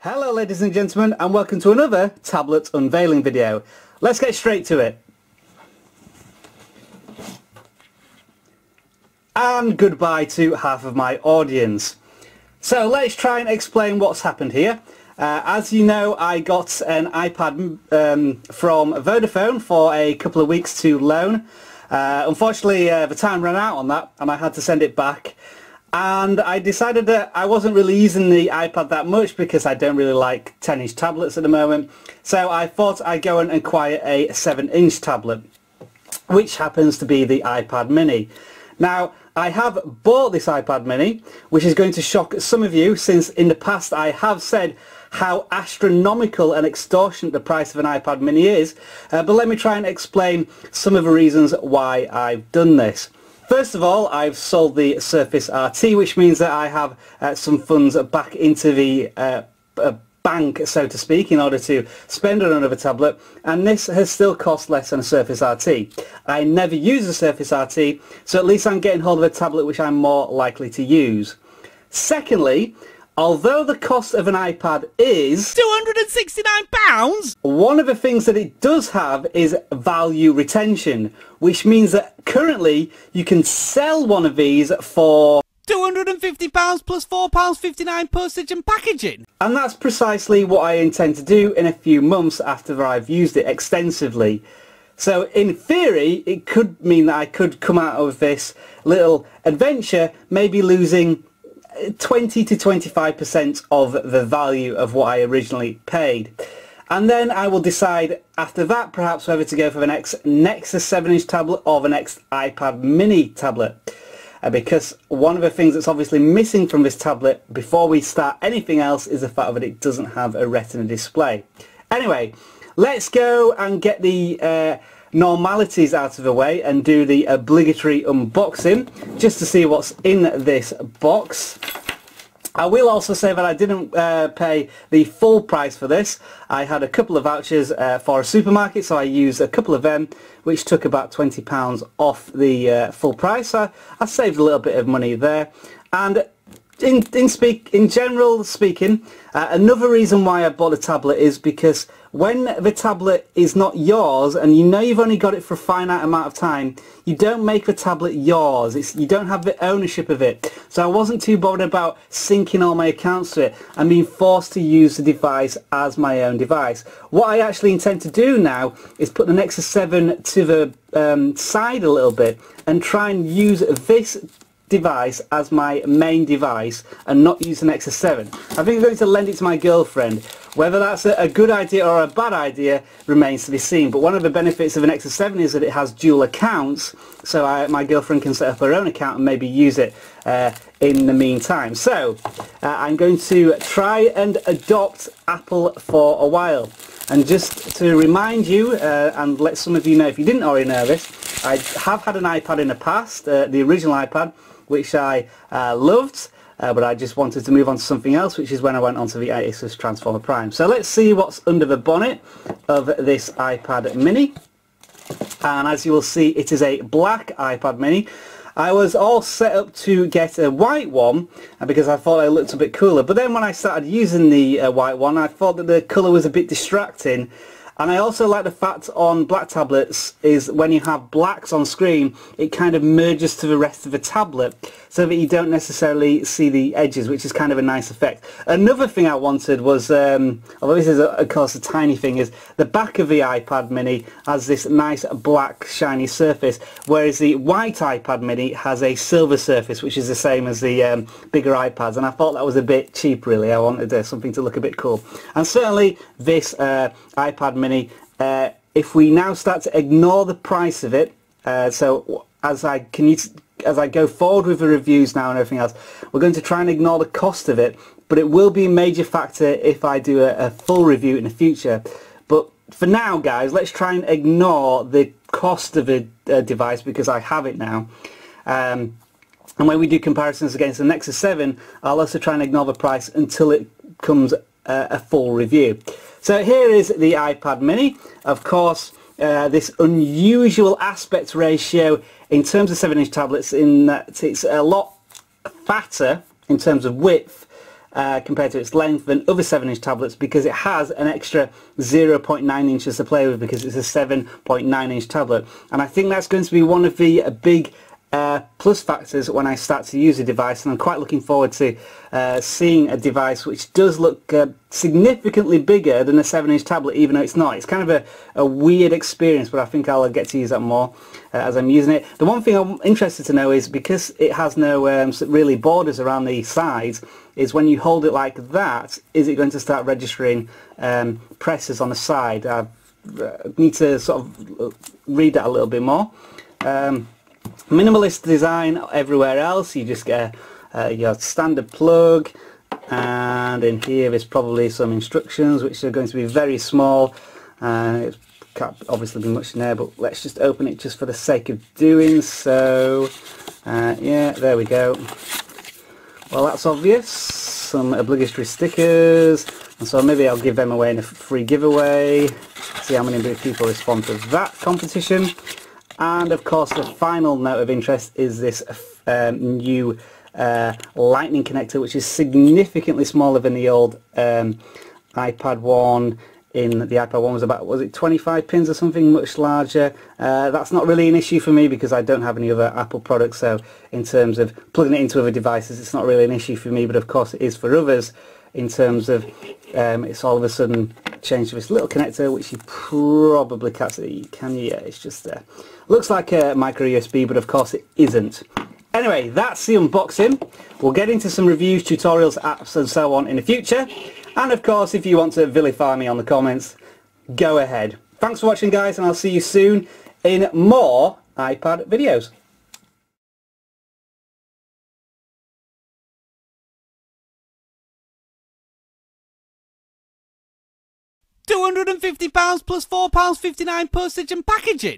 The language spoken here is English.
Hello ladies and gentlemen, and welcome to another tablet unveiling video. Let's get straight to it. And goodbye to half of my audience. So let's try and explain what's happened here. As you know, I got an iPad from Vodafone for a couple of weeks to loan. Unfortunately, the time ran out on that and I had to send it back. And I decided that I wasn't really using the iPad that much because I don't really like 10-inch tablets at the moment. So I thought I'd go and acquire a 7-inch tablet, which happens to be the iPad mini. Now, I have bought this iPad mini, which is going to shock some of you, since in the past I have said how astronomical and extortionate the price of an iPad mini is. But let me try and explain some of the reasons why I've done this. First of all, I've sold the Surface RT, which means that I have some funds back into the bank, so to speak, in order to spend on another tablet, and this has still cost less than a Surface RT. I never use a Surface RT, so at least I'm getting hold of a tablet which I'm more likely to use. Secondly, although the cost of an iPad is £269, one of the things that it does have is value retention, which means that currently you can sell one of these for £250 plus £4.59 postage and packaging. And that's precisely what I intend to do in a few months after I've used it extensively. So in theory, it could mean that I could come out of this little adventure maybe losing 20 to 25% of the value of what I originally paid. And then I will decide after that perhaps whether to go for the next Nexus 7-inch tablet or the next iPad mini tablet. Because one of the things that's obviously missing from this tablet before we start anything else is the fact that it doesn't have a Retina display. Anyway, let's go and get the normalities out of the way and do the obligatory unboxing just to see what's in this box. I will also say that I didn't pay the full price for this. I had a couple of vouchers for a supermarket, so I used a couple of them, which took about £20 off the full price. So I saved a little bit of money there. And in general speaking, another reason why I bought the tablet is because when the tablet is not yours and you know you've only got it for a finite amount of time, you don't make the tablet yours. You don't have the ownership of it. So I wasn't too bothered about syncing all my accounts to it and being forced to use the device as my own device. What I actually intend to do now is put the Nexus 7 to the side a little bit and try and use this device as my main device and not use the Nexus 7. I think I'm going to lend it to my girlfriend. Whether that's a good idea or a bad idea remains to be seen, but one of the benefits of the Nexus 7 is that it has dual accounts, so my girlfriend can set up her own account and maybe use it in the meantime. So I'm going to try and adopt Apple for a while. And just to remind you, and let some of you know if you didn't already know this, I have had an iPad in the past, the original iPad, which I loved, but I just wanted to move on to something else, which is when I went on to the Asus Transformer Prime. So let's see what's under the bonnet of this iPad mini. And as you will see, it is a black iPad mini. I was all set up to get a white one because I thought it looked a bit cooler, but then when I started using the white one, I thought that the colour was a bit distracting. And I also like the fact on black tablets is when you have blacks on screen, it kind of merges to the rest of the tablet so that you don't necessarily see the edges, which is kind of a nice effect. Another thing I wanted was, although this is of course a tiny thing, is the back of the iPad mini has this nice black shiny surface, whereas the white iPad mini has a silver surface, which is the same as the bigger iPads, and I thought that was a bit cheap really. I wanted something to look a bit cool. And certainly this iPad mini, if we now start to ignore the price of it, so as I go forward with the reviews now and everything else, we're going to try and ignore the cost of it, but it will be a major factor if I do a full review in the future. But for now guys, let's try and ignore the cost of a device because I have it now. And when we do comparisons against the Nexus 7, I'll also try and ignore the price until it comes a full review. So here is the iPad mini. Of course, this unusual aspect ratio in terms of 7-inch tablets, in that it's a lot fatter in terms of width compared to its length than other 7-inch tablets, because it has an extra 0.9 inches to play with, because it's a 7.9-inch tablet. And I think that's going to be one of the big plus factors when I start to use the device, and I'm quite looking forward to seeing a device which does look significantly bigger than a 7-inch tablet, even though it's not. It's kind of a weird experience, but I think I'll get to use that more as I'm using it. The one thing I'm interested to know is, because it has no really borders around the sides, is when you hold it like that, is it going to start registering presses on the side? I need to sort of read that a little bit more. Minimalist design everywhere else. You just get your standard plug, and in here there's probably some instructions which are going to be very small. It can't obviously be much in there, but let's just open it just for the sake of doing so. Yeah, there we go. Well, that's obvious. Some obligatory stickers, and so maybe I'll give them away in a free giveaway. See how many people respond to that competition. And of course, the final note of interest is this new lightning connector, which is significantly smaller than the old iPad 1. In the iPad 1 was it 25 pins or something, much larger. That's not really an issue for me because I don't have any other Apple products, so in terms of plugging it into other devices, it's not really an issue for me, but of course it is for others, in terms of it's all of a sudden changed to this little connector, which you probably can't see. Can you? Yeah, it's just looks like a micro USB, but of course it isn't. Anyway, that's the unboxing. We'll get into some reviews, tutorials, apps and so on in the future. And of course, if you want to vilify me on the comments, go ahead. Thanks for watching, guys, and I'll see you soon in more iPad videos. £250 plus £4.59 postage and packaging.